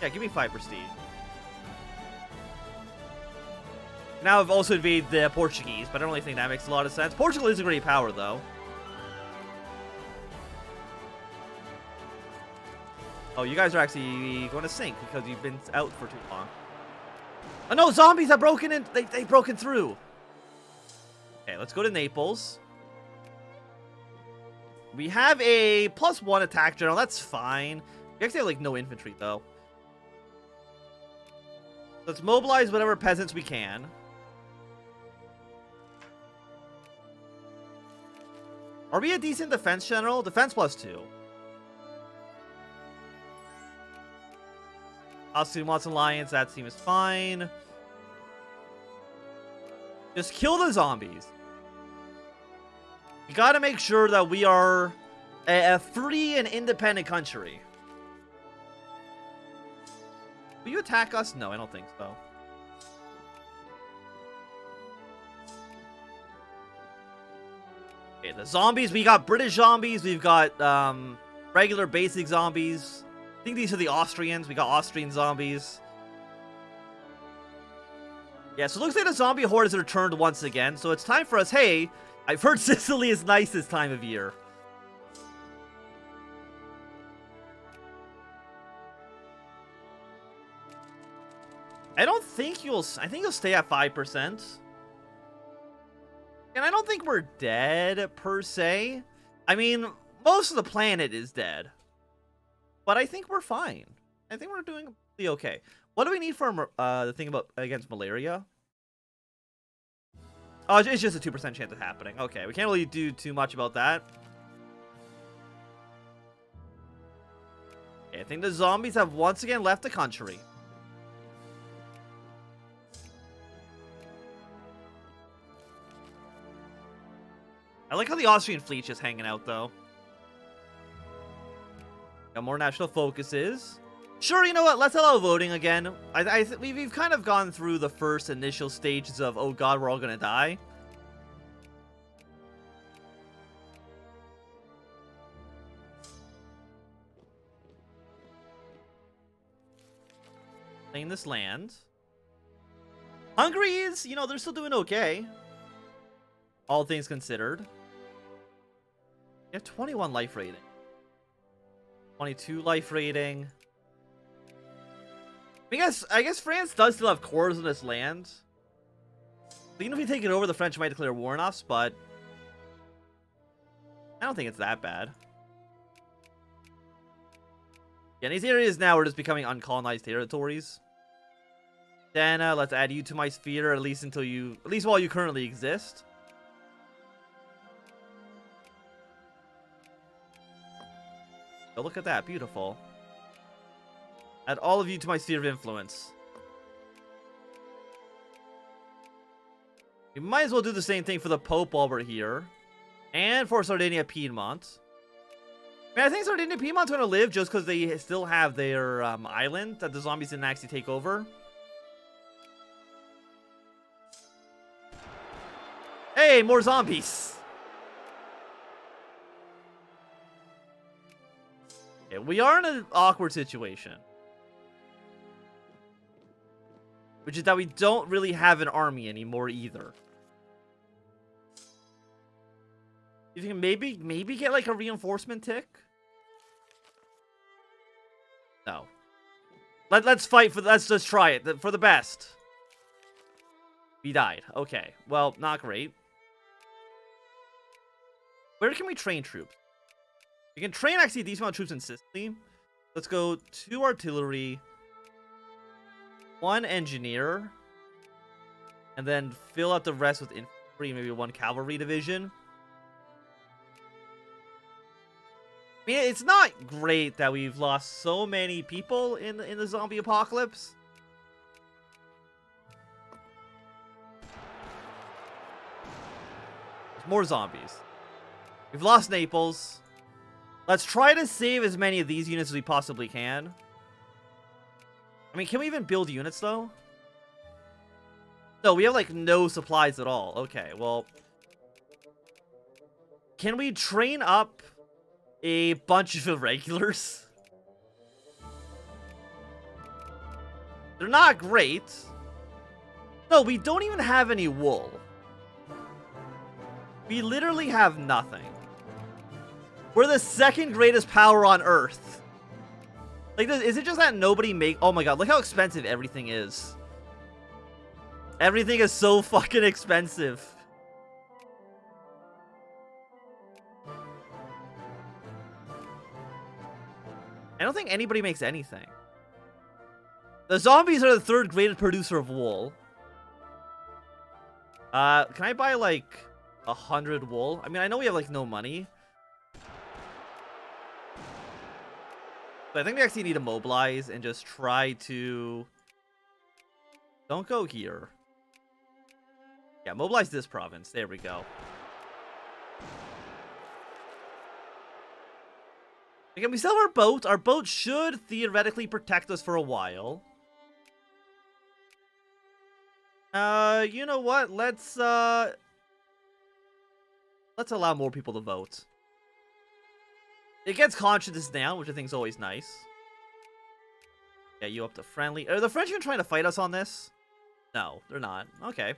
Yeah, give me 5 prestige. Now I've also invaded the Portuguese, but I don't really think that makes a lot of sense. Portugal is a great power, though. Oh, you guys are actually going to sink because you've been out for too long. Oh no, zombies have broken in. They've broken through. Okay, let's go to Naples. We have a +1 attack general. That's fine. We actually have like no infantry though. Let's mobilize whatever peasants we can. Are we a decent defense general? Defense +2. Austin wants alliance. That seems fine. Just kill the zombies. You gotta make sure that we are a free and independent country. Will you attack us? No, I don't think so. Okay, the zombies. We got British zombies. We've got regular basic zombies. I think these are the Austrians. We got Austrian zombies. Yeah, so it looks like the zombie horde has returned once again. So it's time for us. Hey, I've heard Sicily is nice this time of year. I don't think you'll... I think you'll stay at 5%. And I don't think we're dead, per se. I mean, most of the planet is dead. But I think we're fine. I think we're doing pretty okay. What do we need for the thing about against malaria? Oh, it's just a 2% chance of happening. Okay, we can't really do too much about that. Okay, I think the zombies have once again left the country. I like how the Austrian fleet's just hanging out, though. Got more national focuses. Sure, you know what? Let's allow voting again. We've kind of gone through the first initial stages of, oh god, we're all gonna die. Claim this land. Hungary is, you know, they're still doing okay. All things considered. You have 21 life rating. 22 life rating. I guess France does still have cores in this land. So even if we take it over, the French might declare war on us, but I don't think it's that bad. Yeah, these areas now are just becoming uncolonized territories. Then let's add you to my sphere, at least while you currently exist. Oh, look at that, beautiful. Add all of you to my sphere of influence. We might as well do the same thing for the Pope while we're here. And for Sardinia Piedmont. I mean, I think Sardinia Piedmont's going to live just because they still have their island that the zombies didn't actually take over. Hey, more zombies! Okay, we are in an awkward situation. Which is that we don't really have an army anymore either. You think maybe get like a reinforcement tick? No. Let's fight for. Let's just try it for the best. We died. Okay. Well, not great. Where can we train troops? We can train actually a decent amount of troops in Sicily. Let's go 2 artillery, 1 engineer, and then fill out the rest with infantry, maybe 1 cavalry division. I mean, it's not great that we've lost so many people in the zombie apocalypse. There's more zombies. We've lost Naples. Let's try to save as many of these units as we possibly can. I mean, can we even build units, though? No, we have, like, no supplies at all. Okay, well... Can we train up a bunch of irregulars? They're not great. No, we don't even have any wool. We literally have nothing. We're the second greatest power on Earth. Like, is it just that nobody make... Oh my god, look how expensive everything is. Everything is so fucking expensive. I don't think anybody makes anything. The zombies are the third greatest producer of wool. Can I buy, like, 100 wool? I mean, I know we have, like, no money. But I think we actually need to mobilize and just try to... Don't go here. Yeah, mobilize this province. There we go. Again, we still have our boat. Our boat should theoretically protect us for a while. You know what? Let's allow more people to vote. It gets conscience down, which I think is always nice. Yeah, you up to friendly. Are the French even trying to fight us on this? No, they're not. Okay.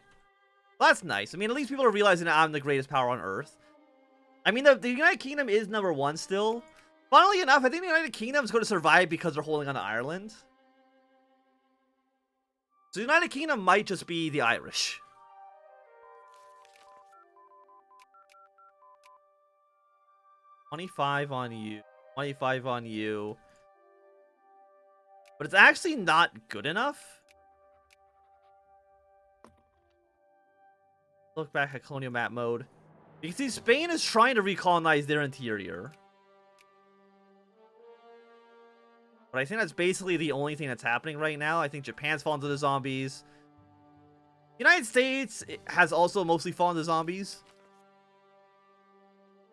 Well, that's nice. I mean, at least people are realizing that I'm the greatest power on Earth. I mean, the United Kingdom is #1 still. Funnily enough, I think the United Kingdom is going to survive because they're holding on to Ireland. So the United Kingdom might just be the Irish. $25 on you. 25 on you. But it's actually not good enough. Look back at colonial map mode. You can see Spain is trying to recolonize their interior. But I think that's basically the only thing that's happening right now. I think Japan's fallen to the zombies. The United States has also mostly fallen to zombies.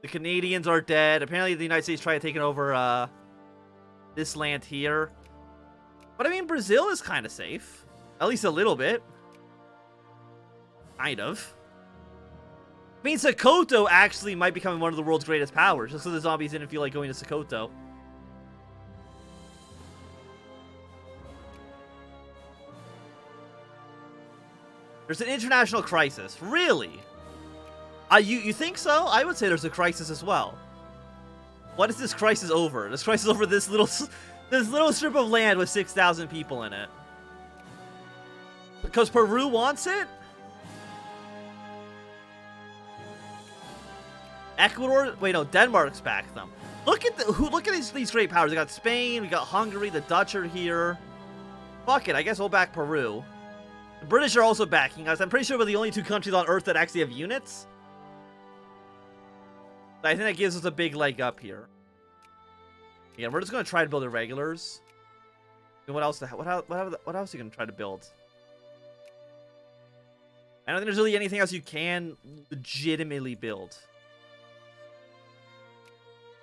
The Canadians are dead. Apparently the United States tried taking over this land here. But I mean, Brazil is kind of safe. At least a little bit. Kind of. I mean, Sokoto actually might become one of the world's greatest powers, just so the zombies didn't feel like going to Sokoto. There's an international crisis. Really? You think so? I would say there's a crisis as well. What is this crisis over? This crisis over this little strip of land with 6,000 people in it. Because Peru wants it? Ecuador? Wait, no, Denmark's backed them. Look at these great powers. We got Spain, we got Hungary, the Dutch are here. Fuck it, I guess we'll back Peru. The British are also backing us. I'm pretty sure we're the only two countries on Earth that actually have units. I think that gives us a big leg up here. Yeah, we're just gonna try to build irregulars. And what else are you gonna try to build? I don't think there's really anything else you can legitimately build.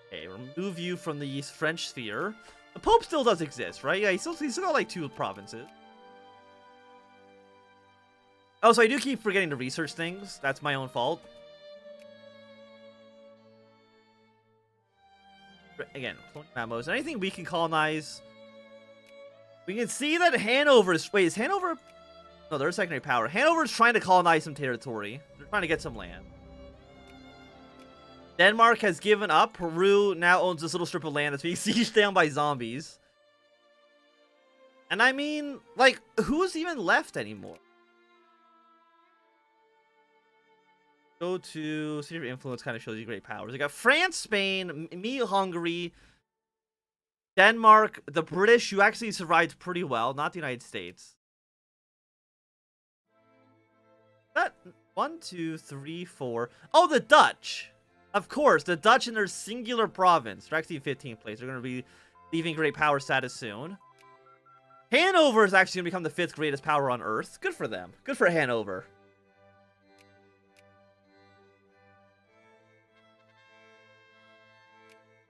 Okay, remove you from the French sphere. The Pope still does exist, right? Yeah, he's still got like 2 provinces. Oh, so I do keep forgetting to research things. That's my own fault. Again, mamos. Is there anything we can colonize? We can see that Hanover is... Wait, is Hanover... No, they're a secondary power. Hanover is trying to colonize some territory. They're trying to get some land. Denmark has given up. Peru now owns this little strip of land that's being sieged down by zombies. And I mean, like, who's even left anymore? Go to Sphere of Influence, kind of shows you great powers. We got France, Spain, Hungary, Denmark, the British, who actually survived pretty well, not the United States. That 1, 2, 3, 4. Oh, the Dutch. Of course, the Dutch in their singular province. They're actually in 15th place. They're going to be leaving great power status soon. Hanover is actually going to become the 5th greatest power on Earth. Good for them. Good for Hanover.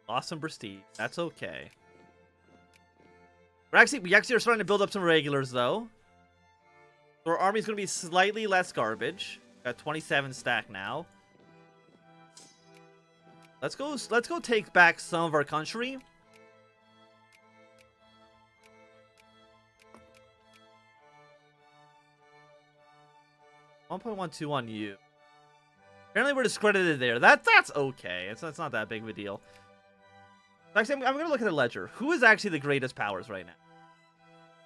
Awesome prestige. That's okay. We actually are starting to build up some regulars though. So our army's going to be slightly less garbage. Got 27 stack now. Let's go take back some of our country. 1.12 on you. Apparently we're discredited there. That's okay. It's not that big of a deal. Actually, I'm going to look at the ledger. Who is actually the greatest powers right now?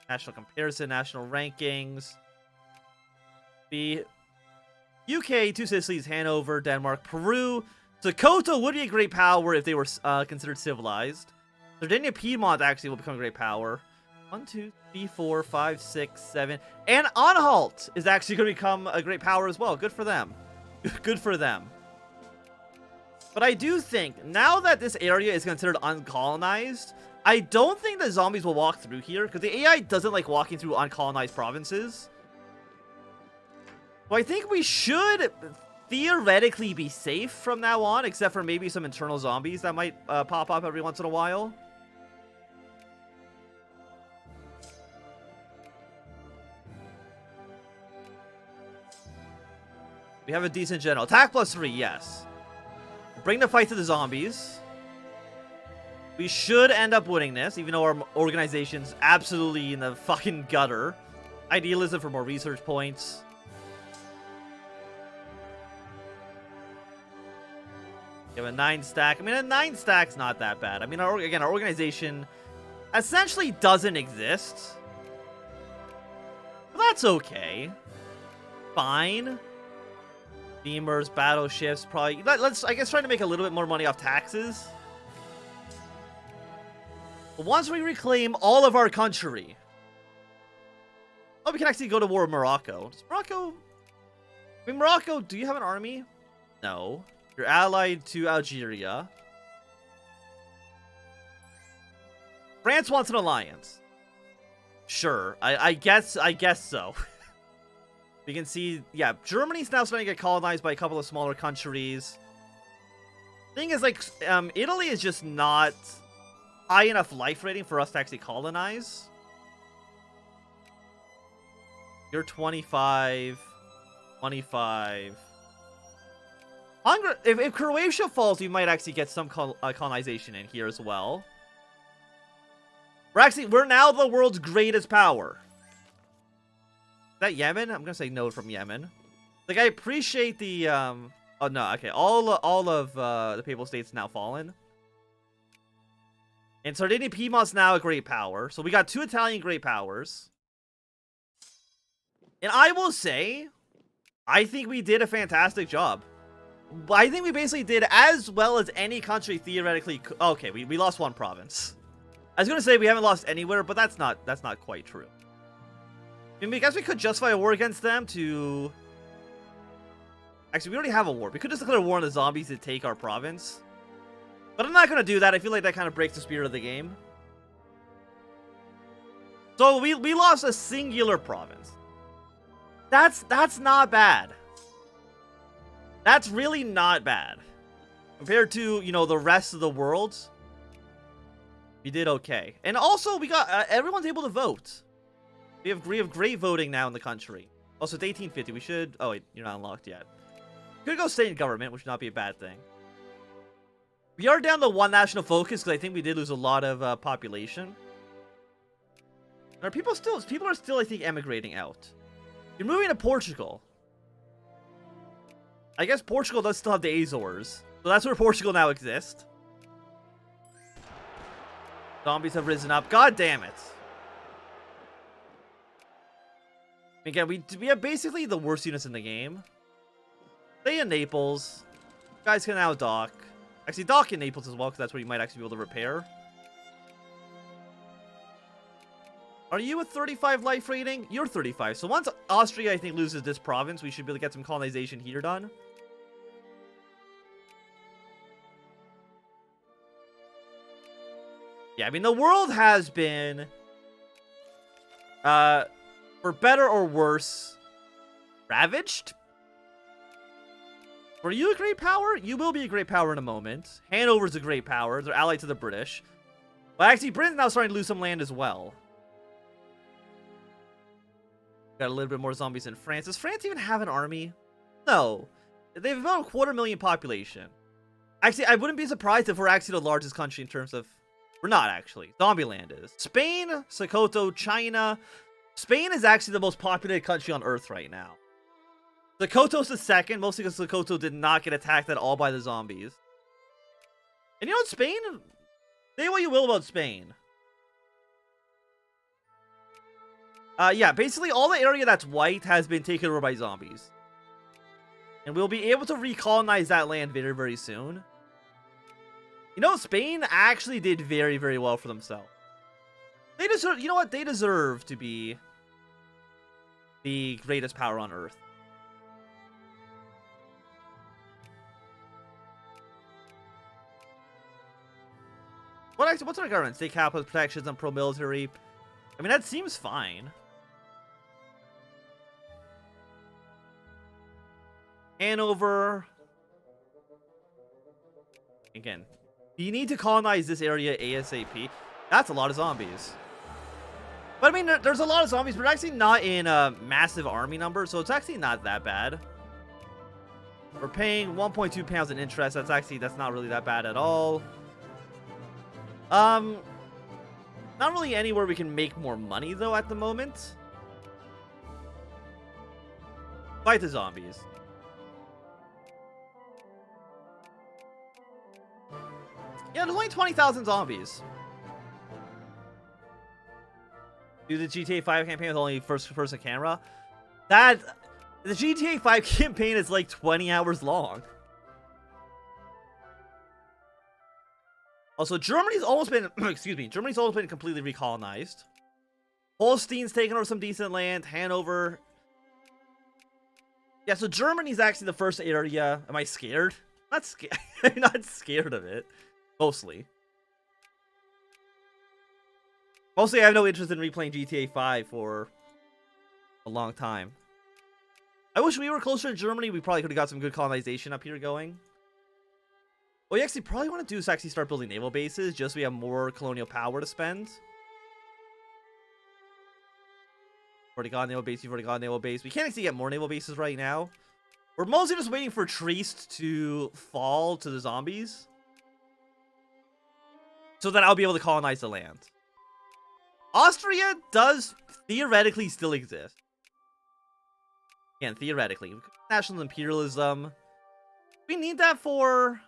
National comparison, national rankings. The UK, two Sicilies, Hanover, Denmark, Peru. Sokoto would be a great power if they were considered civilized. Sardinia, Piedmont actually will become a great power. 1, 2, 3, 4, 5, 6, 7. And Anhalt is actually going to become a great power as well. Good for them. Good for them. But I do think, now that this area is considered uncolonized, I don't think the zombies will walk through here, because the AI doesn't like walking through uncolonized provinces. So I think we should theoretically be safe from now on, except for maybe some internal zombies that might pop up every once in a while. We have a decent general. Attack +3, yes. Bring the fight to the zombies. We should end up winning this, even though our organization's absolutely in the fucking gutter. Idealism for more research points. We have a 9 stack. I mean, a 9 stack's not that bad. I mean, again, our organization essentially doesn't exist. But that's okay. Fine. Beamers, battleships, probably. Let's, I guess, try to make a little bit more money off taxes. But once we reclaim all of our country. Oh, we can actually go to war with Morocco. Does Morocco... I mean, Morocco, do you have an army? No. You're allied to Algeria. France wants an alliance. Sure. I guess so. We can see, yeah, Germany's now starting to get colonized by a couple of smaller countries. Thing is, like, Italy is just not high enough life rating for us to actually colonize. You're 25. 25. Hungary, if Croatia falls, we might actually get some colonization in here as well. We're now the world's greatest power. Is that Yemen? I'm gonna say no from Yemen. Like, I appreciate the oh no, okay, all of the Papal States now fallen. And Sardinia Piedmont's now a great power. So we got 2 Italian great powers. And I will say, I think we did a fantastic job. I think we basically did as well as any country theoretically could. Okay, we lost 1 province. I was gonna say we haven't lost anywhere, but that's not quite true. I mean, because we could justify a war against them to... Actually, we already have a war. We could just declare war on the zombies to take our province. But I'm not going to do that. I feel like that kind of breaks the spirit of the game. So we lost a singular province. That's not bad. That's really not bad. Compared to, you know, the rest of the world. We did okay. And also, we got... everyone's able to vote. We have great voting now in the country. Also, it's 1850. We should... Oh, wait. You're not unlocked yet. Could go state government, which would not be a bad thing. We are down to 1 national focus, because I think we did lose a lot of population. Are people are still, I think, emigrating out. You're moving to Portugal. I guess Portugal does still have the Azores. So that's where Portugal now exists. Zombies have risen up. God damn it. Again, we have basically the worst units in the game. Stay in Naples. You guys can now dock. Actually, dock in Naples as well, because that's where you might actually be able to repair. Are you a 35 life rating? You're 35. So once Austria, I think, loses this province, we should be able to get some colonization here done. Yeah, I mean, the world has been... for better or worse, ravaged? Were you a great power? You will be a great power in a moment. Hanover's a great power. They're allied to the British. But actually, Britain's now starting to lose some land as well. Got a little bit more zombies in France. Does France even have an army? No. They have about 250,000 population. Actually, I wouldn't be surprised if we're actually the largest country in terms of... We're not, actually. Zombieland is. Spain, Sokoto, China... Spain is actually the most populated country on Earth right now. Sokoto's the second, mostly because Sokoto did not get attacked at all by the zombies. And you know what, Spain? Say what you will about Spain. Yeah, basically all the area that's white has been taken over by zombies. And we'll be able to recolonize that land very, very soon. You know, Spain actually did very, very well for themselves. They deserve, you know what? They deserve to be the greatest power on Earth. What's our government? State capitalist protections and pro-military. I mean, that seems fine. Hanover. Again, you need to colonize this area ASAP. That's a lot of zombies. But I mean, there's a lot of zombies, but actually not in a massive army number, so it's actually not that bad. We're paying 1.2 pounds in interest. That's not really that bad at all. Not really anywhere we can make more money though at the moment. Fight the zombies. Yeah, there's only 20,000 zombies. Do the GTA 5 campaign with only first-person camera. The GTA 5 campaign is like 20 hours long. Also, Germany's almost been, excuse me, Germany's almost been completely recolonized. Holstein's taken over some decent land. Hanover. Yeah, so Germany's actually the first area. Am I scared? Not scared. I'm not scared of it. Mostly. Mostly, I have no interest in replaying GTA 5 for a long time. I wish we were closer to Germany. We probably could have got some good colonization up here going. What we actually probably want to do is actually start building naval bases, just so we have more colonial power to spend. Already got a naval base. You've already got a naval base. We can't actually get more naval bases right now. We're mostly just waiting for Trieste to fall to the zombies, so that I'll be able to colonize the land. Austria does theoretically still exist. Again, theoretically. National imperialism. We need that for...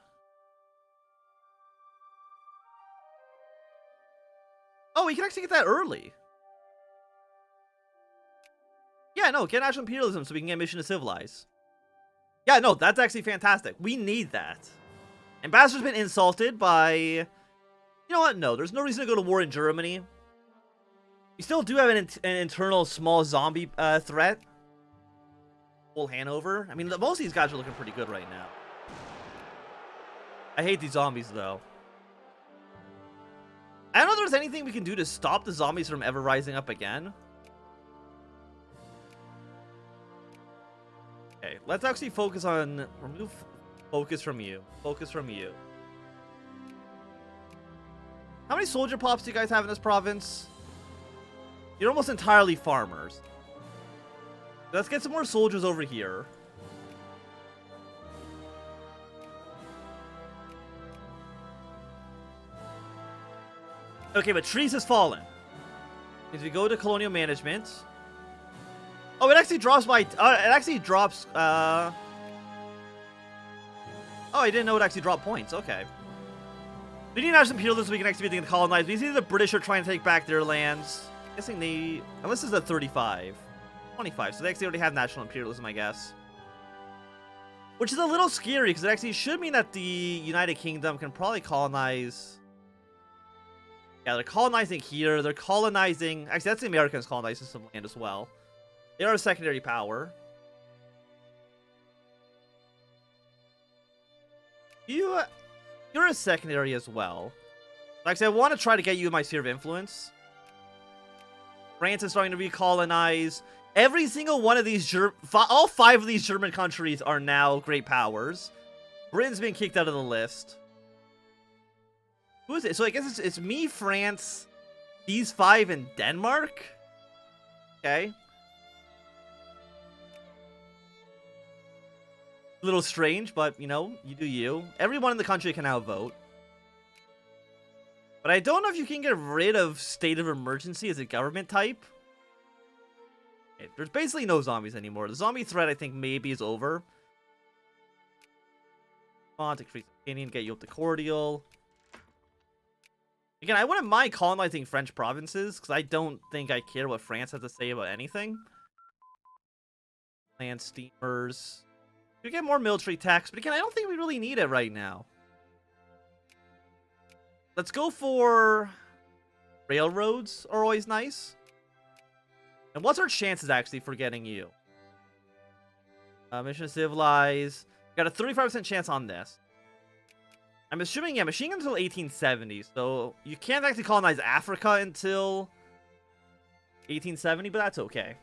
Oh, we can actually get that early. Yeah, no, get national imperialism so we can get mission to civilize. Yeah, no, that's actually fantastic. We need that. Ambassador's been insulted by... You know what? No, there's no reason to go to war in Germany. We still do have an internal small zombie threat. Full Hanover. I mean, most of these guys are looking pretty good right now. I hate these zombies, though. I don't know if there's anything we can do to stop the zombies from ever rising up again. Okay, let's actually focus on... Remove focus from you. Focus from you. How many soldier pops do you guys have in this province? You're almost entirely farmers. Let's get some more soldiers over here. Okay, but Trees has fallen. If we go to colonial management... Oh, it actually drops my... it actually drops... Oh, I didn't know it actually dropped points. Okay. We need national imperialism so we can actually begin to colonize. We see the British are trying to take back their lands. I'm guessing they... Unless this is a 35. 25. So they actually already have national imperialism, I guess. Which is a little scary, because it actually should mean that the United Kingdom can probably colonize... Yeah, they're colonizing here. They're colonizing... Actually, that's the Americans colonizing some land as well. They are a secondary power. You're a secondary as well. Like I said, I want to try to get you in my sphere of influence. France is starting to recolonize. Every single one of these... all 5 of these German countries are now great powers. Britain's been kicked out of the list. Who is it? So I guess it's me, France, these 5, and Denmark? Okay. A little strange, but, you know, you do you. Everyone in the country can now vote. But I don't know if you can get rid of state of emergency as a government type. Okay, there's basically no zombies anymore. The zombie threat, I think, maybe is over. Come on, decrease opinion, get you up to cordial. Again, I wouldn't mind colonizing French provinces, because I don't think I care what France has to say about anything. Land steamers. We get more military tax, but again, I don't think we really need it right now. Let's go for... railroads are always nice. And what's our chances, actually, for getting you? Mission to civilize. Got a 35% chance on this. I'm assuming, yeah, machine gun until 1870, so you can't actually colonize Africa until 1870, but that's okay.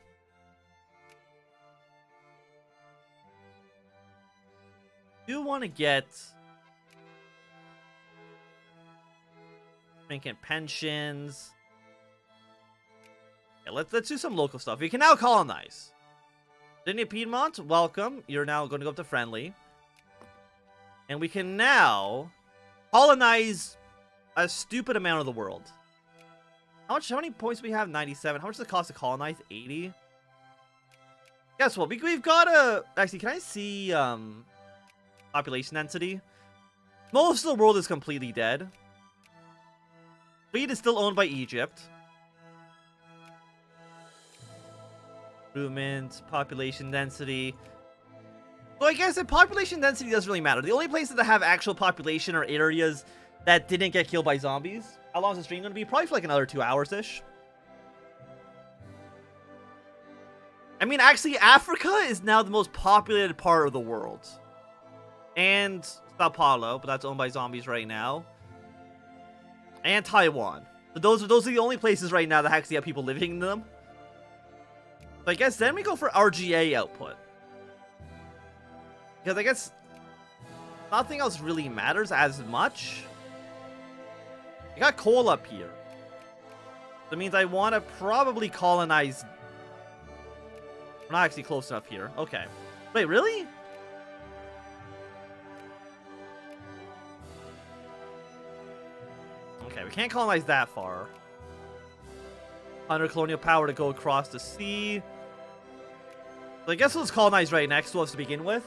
I do want to get thinking pensions. Yeah, let's do some local stuff. We can now colonize. Virginia Piedmont, welcome. You're now going to go up to friendly. And we can now colonize a stupid amount of the world. How many points do we have? 97. How much does it cost to colonize? 80. Guess what? We've got a... Actually, can I see population density? Most of the world is completely dead. Crete is still owned by Egypt. Improvement, population density. So I guess the population density doesn't really matter. The only places that have actual population are areas that didn't get killed by zombies. How long is the stream going to be? Probably for like another 2 hours-ish. I mean, actually, Africa is now the most populated part of the world. And Sao Paulo, but that's owned by zombies right now. And Taiwan. But those are the only places right now that actually have people living in them. So I guess then we go for RGA output. Because I guess nothing else really matters as much. I got coal up here. That means I want to probably colonize... We're not actually close enough here. Okay. Wait, really? Okay, we can't colonize that far. Under colonial power to go across the sea. So I guess let's colonize right next to us to begin with.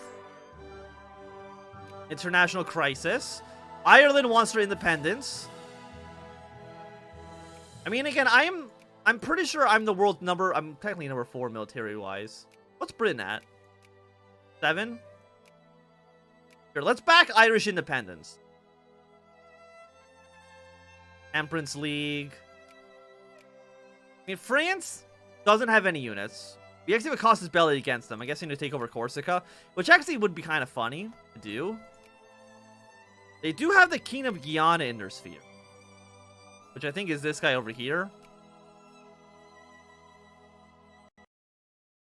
International crisis. Ireland wants their independence. I mean, again, I'm pretty sure I'm the world number... I'm technically number 4 military-wise. What's Britain at? 7? Here, let's back Irish independence. Temperance League. I mean, France doesn't have any units. We actually have a Costas Belli against them. I'm guessing to take over Corsica, which actually would be kind of funny to do. They do have the King of Guyana in their sphere, which I think is this guy over here.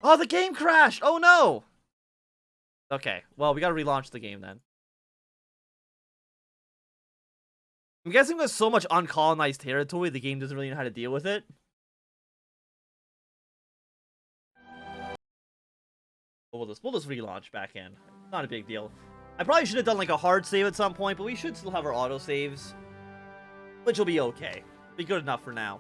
Oh, the game crashed! Oh, no! Okay, well, we gotta relaunch the game then. I'm guessing there's so much uncolonized territory, the game doesn't really know how to deal with it. We'll just relaunch back in. Not a big deal. I probably should have done like a hard save at some point, but we should still have our auto saves, which will be okay. Be good enough for now.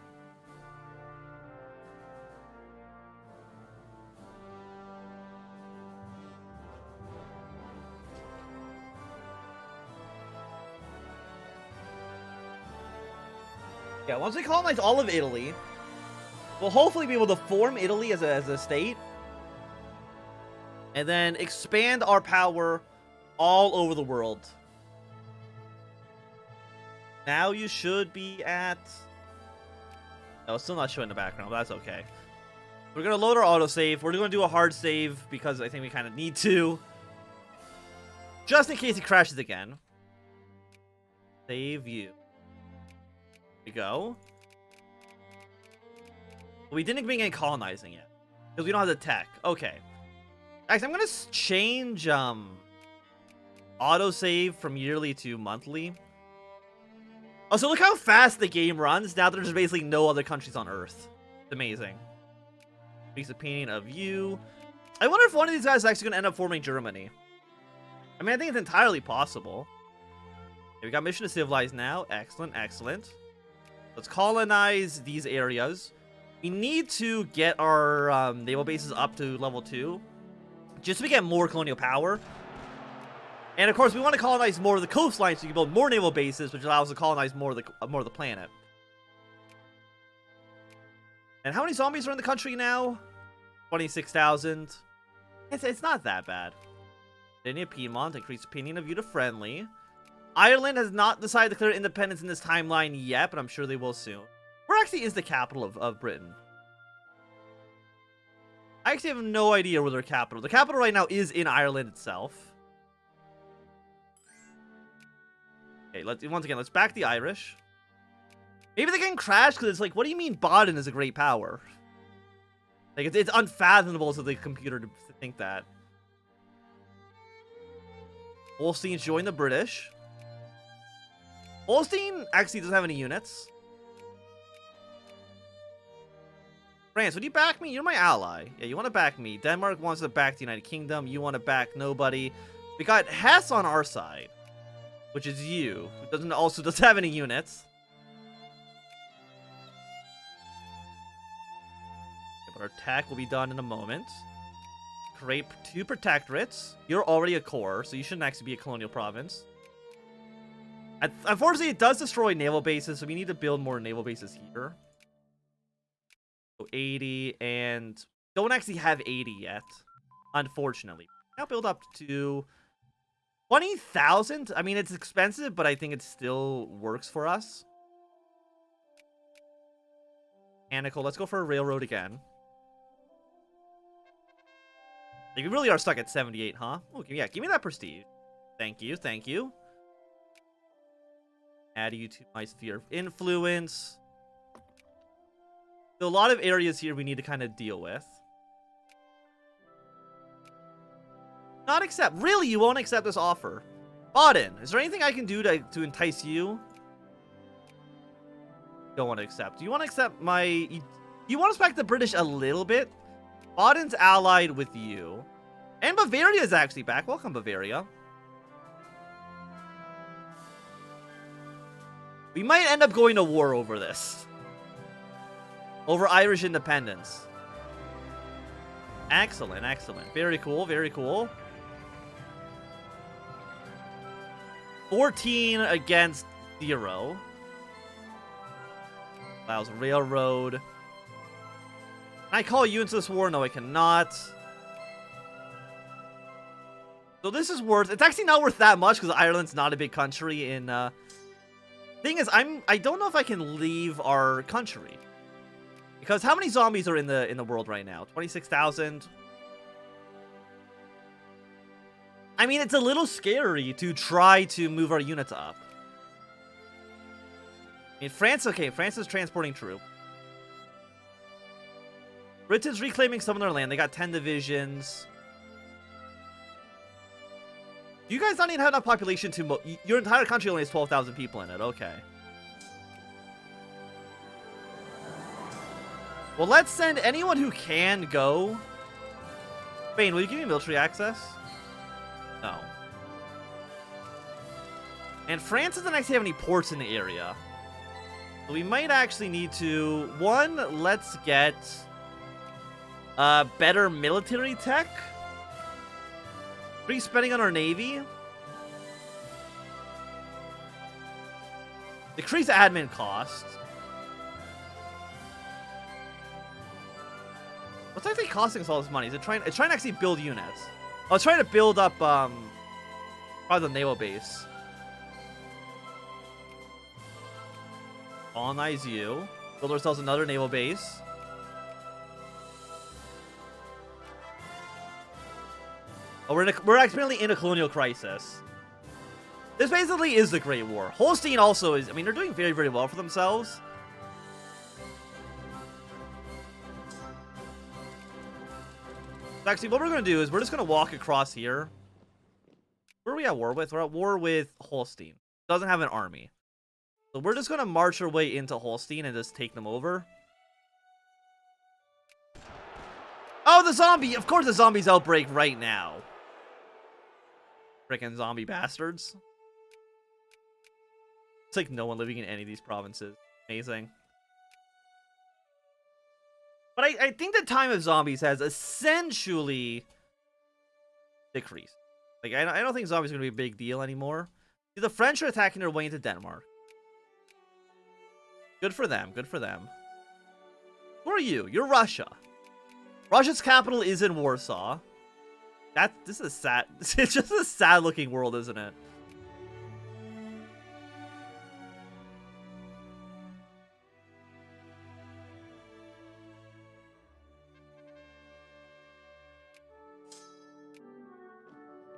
Yeah, once we colonize all of Italy, we'll hopefully be able to form Italy as a state. And then expand our power all over the world. Now you should be at... Oh, it's still not showing the background, but that's okay. We're going to load our autosave. We're going to do a hard save because I think we kind of need to. Just in case it crashes again. Save you. There we go. We didn't bring any colonizing yet. Because we don't have the tech. Okay. Guys, I'm going to change autosave from yearly to monthly. Oh, so look how fast the game runs now that there's basically no other countries on Earth. It's amazing. Piece opinion of you. I wonder if one of these guys is actually going to end up forming Germany. I mean, I think it's entirely possible. Okay, we got mission to civilize now. Excellent, excellent. Let's colonize these areas. We need to get our naval bases up to level 2. Just so we get more colonial power. And of course, we want to colonize more of the coastline so we can build more naval bases, which allows us to colonize more of the planet. And how many zombies are in the country now? 26,000. It's not that bad. Virginia, Piedmont, increased opinion of you to friendly. Ireland has not decided to declare independence in this timeline yet, but I'm sure they will soon. Where actually is the capital of Britain? I actually have no idea where their capital. The capital right now is in Ireland itself. Okay, once again, let's back the Irish. Maybe they can crash because it's like, what do you mean Baden is a great power? Like, it's unfathomable to the computer to think that. Holstein's joined the British. Holstein actually doesn't have any units. France, would you back me? You're my ally. Yeah, you want to back me. Denmark wants to back the United Kingdom. You want to back nobody. We got Hesse on our side, which is you, who doesn't have any units. Okay, but our attack will be done in a moment. Create 2 protectorates. You're already a core, so you shouldn't actually be a colonial province. Unfortunately, it does destroy naval bases, so we need to build more naval bases here. So 80, and don't actually have 80 yet, unfortunately. Now build up to 20,000. I mean, it's expensive, but I think it still works for us. Mechanical, let's go for a railroad again. Like, we really are stuck at 78, huh? Oh, yeah, give me that prestige. Thank you, thank you. Add you to my sphere of influence. So a lot of areas here we need to kind of deal with. Not accept. Really, you won't accept this offer? Baden, is there anything I can do to entice you? Don't want to accept. Do you want to accept my... You want to respect the British a little bit? Baden's allied with you. And Bavaria is actually back. Welcome, Bavaria. We might end up going to war over this. Over Irish independence. Excellent, excellent. Very cool, very cool. 14 against 0. Allows railroad. Can I call you into this war? No, I cannot. So this is worth... It's actually not worth that much because Ireland's not a big country in... Thing is, I don't know if I can leave our country. Because how many zombies are in the world right now? 26,000. I mean, it's a little scary to try to move our units up. I mean, France, okay, France is transporting troops. Britain's reclaiming some of their land. They got 10 divisions. You guys don't even have enough population to... Your entire country only has 12,000 people in it. Okay. Well, let's send anyone who can go. Spain, will you give me military access? No. And France doesn't actually have any ports in the area. So we might actually need to... One, let's get... better military tech. Free spending on our navy. Decrease admin cost. What's actually costing us all this money? Is it trying? It's trying to actually build units. Oh, it's trying to build up probably the naval base. Colonize you. Build ourselves another naval base. Oh, we're apparently in a colonial crisis. This basically is the Great War. Holstein also is... I mean, they're doing very, very well for themselves. Actually, what we're going to do is we're just going to walk across here. Where are we at war with? We're at war with Holstein. Doesn't have an army. So we're just going to march our way into Holstein and just take them over. Oh, the zombie! Of course the zombies outbreak right now. Frickin' zombie bastards. It's like no one living in any of these provinces. Amazing. But I think the time of zombies has essentially decreased. Like, I don't think zombies are going to be a big deal anymore. The French are attacking their way into Denmark. Good for them. Good for them. Who are you? You're Russia. Russia's capital is in Warsaw. This is sad. It's just a sad looking world, isn't it?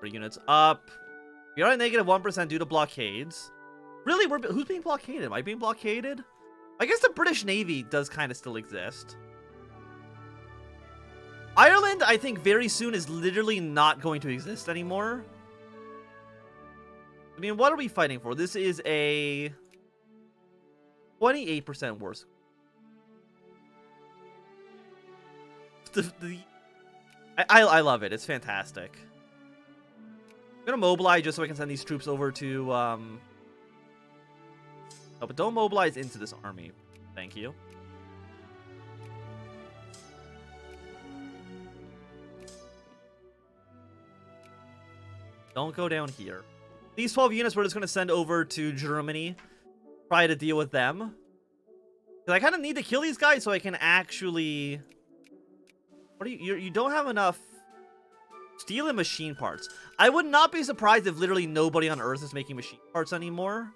Units up. We are at negative 1% due to blockades. Really? Who's being blockaded? Am I being blockaded? I guess the British Navy does kind of still exist. Ireland, I think, very soon is literally not going to exist anymore. I mean, what are we fighting for? This is a 28% worse. I love it. It's fantastic. I'm gonna mobilize just so I can send these troops over to, No, but don't mobilize into this army. Thank you. Don't go down here. These 12 units we're just gonna send over to Germany. Try to deal with them. Because I kind of need to kill these guys so I can actually... What are you don't have enough... Steel and machine parts. I would not be surprised if literally nobody on Earth is making machine parts anymore.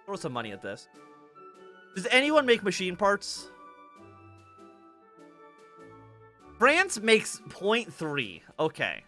Throw some money at this. Does anyone make machine parts? France makes 0.3. Okay.